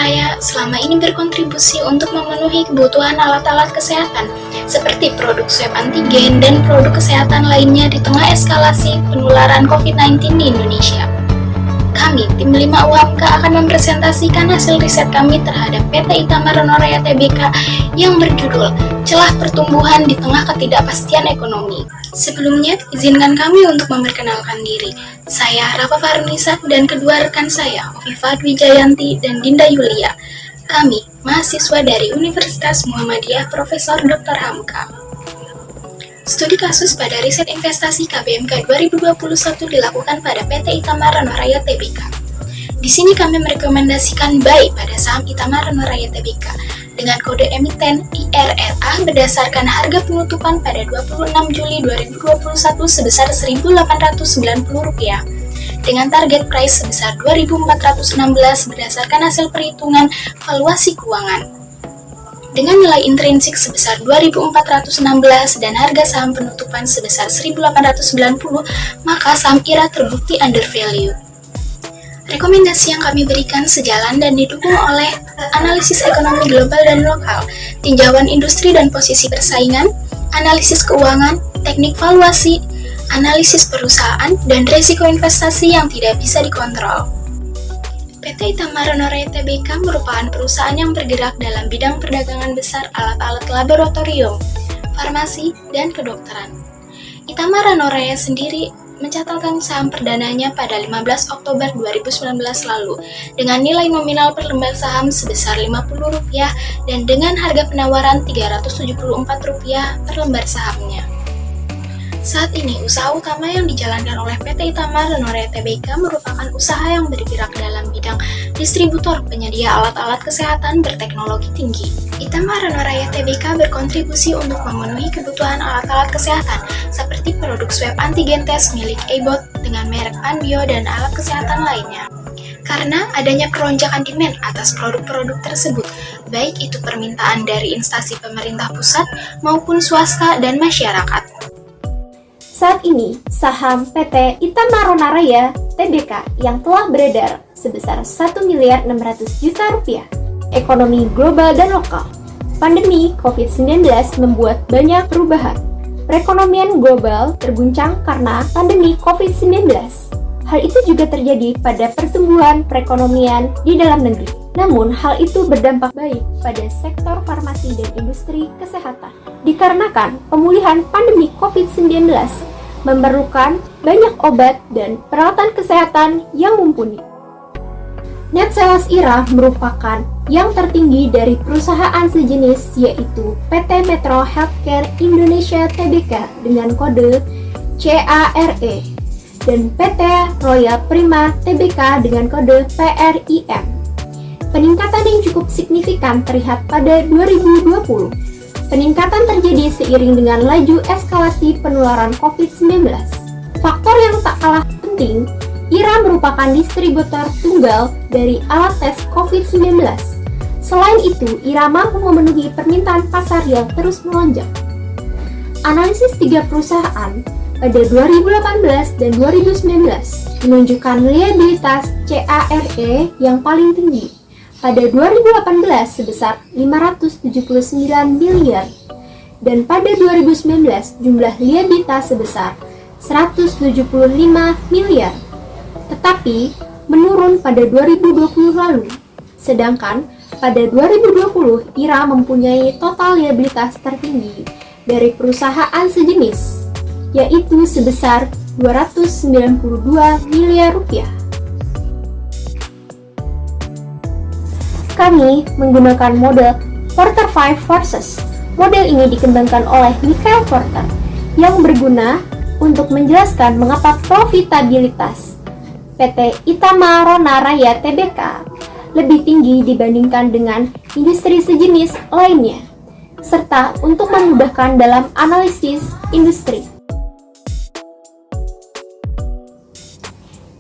Raya selama ini berkontribusi untuk memenuhi kebutuhan alat-alat kesehatan seperti produk swab antigen dan produk kesehatan lainnya di tengah eskalasi penularan COVID-19 di Indonesia. Kami, Tim 5 UHAMKA akan mempresentasikan hasil riset kami terhadap PT Itamar Renoraya Tbk yang berjudul Celah Pertumbuhan di Tengah Ketidakpastian Ekonomi. Sebelumnya, izinkan kami untuk memperkenalkan diri. Saya Rafa Farnisa dan kedua rekan saya, Oviva Dwijayanti dan Dinda Yulia. Kami, mahasiswa dari Universitas Muhammadiyah Profesor Dr. Hamka. Studi kasus pada riset investasi KBMK 2021 dilakukan pada PT Itamar Renoraya Tbk. Di sini kami merekomendasikan buy pada saham Itamar Renoraya Tbk dengan kode emiten IRRA berdasarkan harga penutupan pada 26 Juli 2021 sebesar Rp1.890 dengan target price sebesar 2.416 berdasarkan hasil perhitungan valuasi keuangan. Dengan nilai intrinsik sebesar 2.416 dan harga saham penutupan sebesar 1.890, maka saham IRA terbukti undervalue. Rekomendasi yang kami berikan sejalan dan didukung oleh analisis ekonomi global dan lokal, tinjauan industri dan posisi persaingan, analisis keuangan, teknik valuasi, analisis perusahaan, dan risiko investasi yang tidak bisa dikontrol. PT Itamar Renoraya Tbk merupakan perusahaan yang bergerak dalam bidang perdagangan besar alat-alat laboratorium, farmasi, dan kedokteran. Itamar Renoraya sendiri mencatatkan saham perdananya pada 15 Oktober 2019 lalu dengan nilai nominal per lembar saham sebesar Rp50 dan dengan harga penawaran Rp374 per lembar sahamnya. Saat ini, usaha utama yang dijalankan oleh PT Itamar Renoraya Tbk merupakan usaha yang bergerak dalam bidang distributor penyedia alat-alat kesehatan berteknologi tinggi. Itamar Renoraya Tbk berkontribusi untuk memenuhi kebutuhan alat-alat kesehatan seperti produk swab antigen test milik Abbott dengan merek Panbio dan alat kesehatan lainnya. Karena adanya kelonjakan demand atas produk-produk tersebut, baik itu permintaan dari instansi pemerintah pusat maupun swasta dan masyarakat. Saat ini, saham PT Itamar Renoraya Tbk yang telah beredar sebesar Rp1.600.000.000. Ekonomi global dan lokal. Pandemi COVID-19 membuat banyak perubahan. Perekonomian global terguncang karena pandemi COVID-19. Hal itu juga terjadi pada pertumbuhan perekonomian di dalam negeri. Namun, hal itu berdampak baik pada sektor farmasi dan industri kesehatan. Dikarenakan pemulihan pandemi COVID-19 memerlukan banyak obat dan peralatan kesehatan yang mumpuni. Net sales IRA merupakan yang tertinggi dari perusahaan sejenis yaitu PT Metro Healthcare Indonesia Tbk dengan kode CARE dan PT Royal Prima Tbk dengan kode PRIM. Peningkatan yang cukup signifikan terlihat pada 2020. Peningkatan terjadi seiring dengan laju eskalasi penularan COVID-19. Faktor yang tak kalah penting, IRA merupakan distributor tunggal dari alat tes COVID-19. Selain itu, IRA mampu memenuhi permintaan pasar yang terus melonjak. Analisis 3 perusahaan pada 2018 dan 2019 menunjukkan liabilitas CARE yang paling tinggi. Pada 2018 sebesar 579 miliar dan pada 2019 jumlah liabilitas sebesar 175 miliar. Tetapi menurun pada 2020 lalu. Sedangkan pada 2020 IRA mempunyai total liabilitas tertinggi dari perusahaan sejenis yaitu sebesar 292 miliar rupiah. Kami menggunakan model Porter 5 Forces. Model ini dikembangkan oleh Michael Porter yang berguna untuk menjelaskan mengapa profitabilitas PT Itamar Renoraya Tbk lebih tinggi dibandingkan dengan industri sejenis lainnya, serta untuk memudahkan dalam analisis industri.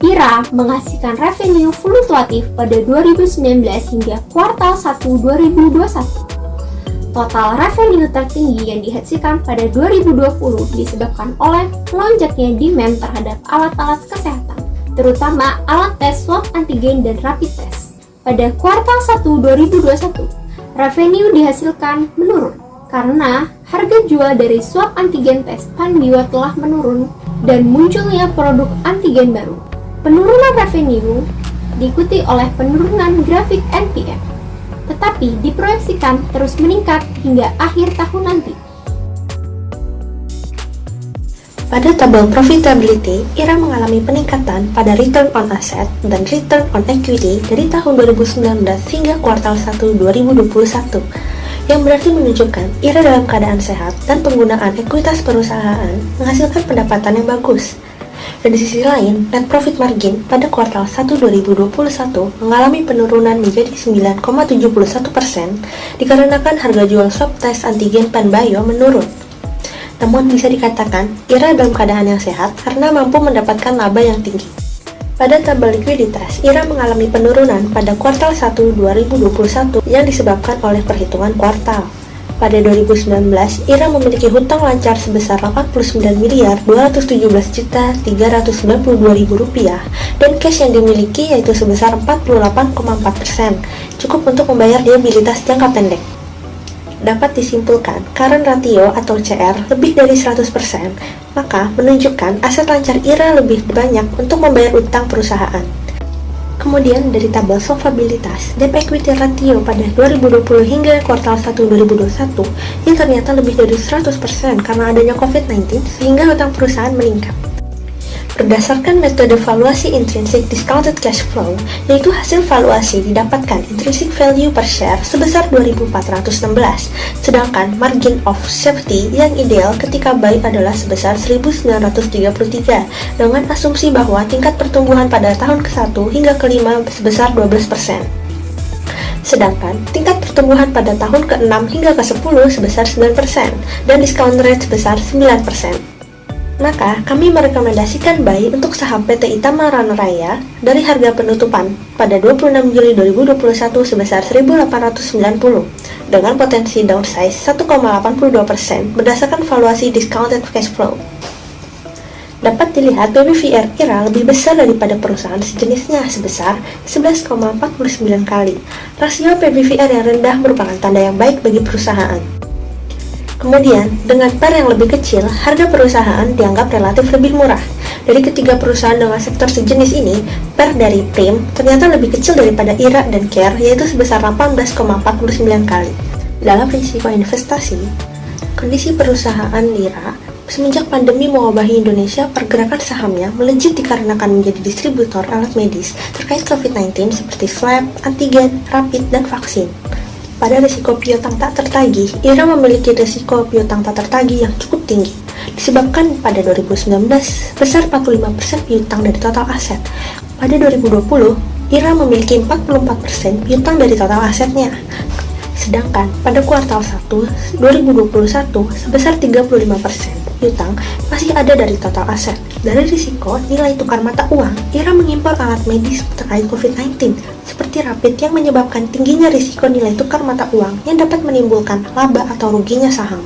IRA menghasilkan revenue fluktuatif pada 2019 hingga kuartal 1 2021. Total revenue tertinggi yang dihasilkan pada 2020 disebabkan oleh melonjaknya demand terhadap alat-alat kesehatan, terutama alat tes swab antigen dan rapid test. Pada kuartal 1 2021, revenue dihasilkan menurun karena harga jual dari swab antigen tes Panbio telah menurun dan munculnya produk antigen baru. Penurunan revenue diikuti oleh penurunan grafik NPM, tetapi diproyeksikan terus meningkat hingga akhir tahun nanti. Pada tabel profitability, IRA mengalami peningkatan pada return on asset dan return on equity dari tahun 2019 hingga kuartal 1 2021, yang berarti menunjukkan IRA dalam keadaan sehat dan penggunaan ekuitas perusahaan menghasilkan pendapatan yang bagus. Dan di sisi lain, net profit margin pada kuartal 1 2021 mengalami penurunan menjadi 9,71% dikarenakan harga jual swab tes antigen Panbio menurun. Namun bisa dikatakan, IRA dalam keadaan yang sehat karena mampu mendapatkan laba yang tinggi. Pada tabel likuiditas, IRA mengalami penurunan pada kuartal 1 2021 yang disebabkan oleh perhitungan kuartal. Pada 2019, IRA memiliki hutang lancar sebesar Rp49.217.392.000 dan cash yang dimiliki yaitu sebesar 48,4%, cukup untuk membayar liabilitas jangka pendek. Dapat disimpulkan, current ratio atau CR lebih dari 100%, maka menunjukkan aset lancar IRA lebih banyak untuk membayar utang perusahaan. Kemudian dari tabel solvabilitas, debt equity ratio pada 2020 hingga kuartal 1 2021 yang ternyata lebih dari 100% karena adanya COVID-19 sehingga utang perusahaan meningkat. Berdasarkan metode valuasi intrinsic discounted cash flow, yaitu hasil valuasi didapatkan intrinsic value per share sebesar 2.416, sedangkan margin of safety yang ideal ketika buy adalah sebesar 1.933, dengan asumsi bahwa tingkat pertumbuhan pada tahun ke-1 hingga ke-5 sebesar 12%. Sedangkan tingkat pertumbuhan pada tahun ke-6 hingga ke-10 sebesar 9% dan discount rate sebesar 9%. Maka, kami merekomendasikan buy untuk saham PT Itama Ranaraya dari harga penutupan pada 26 Juli 2021 sebesar 1.890 dengan potensi downsize 1,82% berdasarkan valuasi discounted cash flow. Dapat dilihat PBVR IRA lebih besar daripada perusahaan sejenisnya sebesar 11,49 kali. Rasio PBVR yang rendah merupakan tanda yang baik bagi perusahaan. Kemudian, dengan PER yang lebih kecil, harga perusahaan dianggap relatif lebih murah. Dari ketiga perusahaan dengan sektor sejenis ini, PER dari Prim ternyata lebih kecil daripada IRA dan CARE, yaitu sebesar 18,49 kali. Dalam risiko investasi, kondisi perusahaan IRA semenjak pandemi mewabahi Indonesia, pergerakan sahamnya melejit dikarenakan menjadi distributor alat medis terkait COVID-19 seperti swab, antigen, rapid, dan vaksin. Pada risiko piutang tak tertagih, IRA memiliki risiko piutang tak tertagih yang cukup tinggi, disebabkan pada 2019 besar 45% piutang dari total aset. Pada 2020, IRA memiliki 44% piutang dari total asetnya. Sedangkan pada kuartal 1 2021 sebesar 35% piutang masih ada dari total aset. Dari risiko nilai tukar mata uang, IRA mengimpor alat medis terkait COVID-19 seperti rapid yang menyebabkan tingginya risiko nilai tukar mata uang yang dapat menimbulkan laba atau ruginya saham.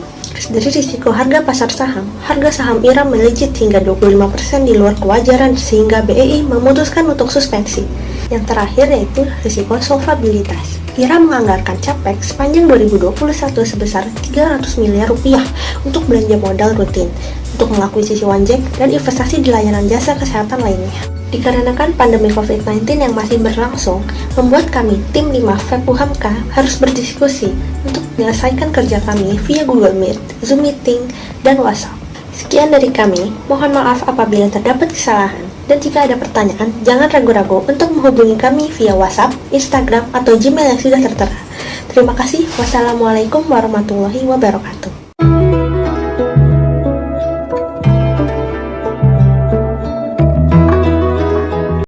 Dari risiko harga pasar saham, harga saham IRA melejit hingga 25% di luar kewajaran sehingga BEI memutuskan untuk suspensi. Yang terakhir yaitu risiko solvabilitas. IRA menganggarkan capex sepanjang 2021 sebesar 300 miliar rupiah untuk belanja modal rutin, untuk mengakuisisi Wanjek dan investasi di layanan jasa kesehatan lainnya. Dikarenakan pandemi COVID-19 yang masih berlangsung, membuat kami tim 5 FEPUHAMKA harus berdiskusi untuk menyelesaikan kerja kami via Google Meet, Zoom Meeting, dan WhatsApp. Sekian dari kami, mohon maaf apabila terdapat kesalahan. Dan jika ada pertanyaan, jangan ragu-ragu untuk menghubungi kami via WhatsApp, Instagram, atau Gmail yang sudah tertera. Terima kasih. Wassalamualaikum warahmatullahi wabarakatuh.